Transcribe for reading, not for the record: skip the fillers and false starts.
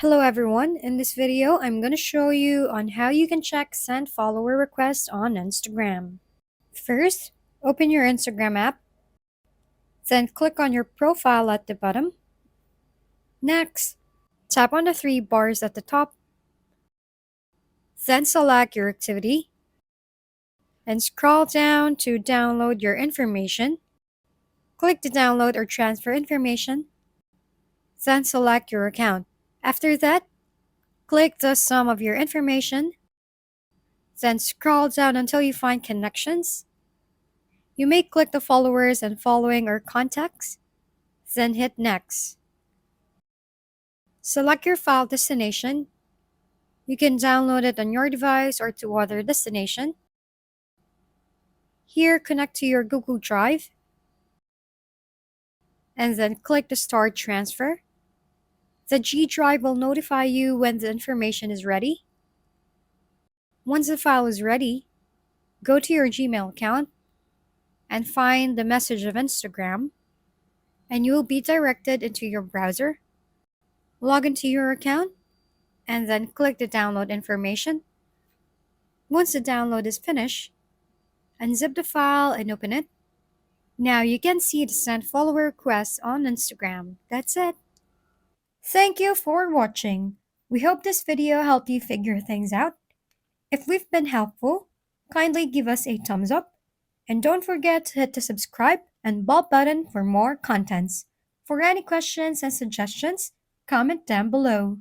Hello everyone, in this video I'm going to show you on how you can check send follower requests on Instagram. First, open your Instagram app, then click on your profile at the bottom. Next, tap on the three bars at the top, then select your activity, and scroll down to download your information. Click the download or transfer information, then select your account. After that, click the sum of your information, then scroll down until you find connections. You may click the followers and following or contacts, then hit next. Select your file destination. You can download it on your device or to other destination. Here, connect to your Google Drive, and then click the Start Transfer. The G Drive will notify you when the information is ready. Once the file is ready, go to your Gmail account and find the message of Instagram, and you will be directed into your browser. Log into your account, and then click the download information. Once the download is finished, unzip the file and open it. Now you can see the send follower requests on Instagram. That's it. Thank you for watching. We hope this video helped you figure things out. If we've been helpful, kindly give us a thumbs up. And don't forget to hit the subscribe and bell button for more contents. For any questions and suggestions, comment down below.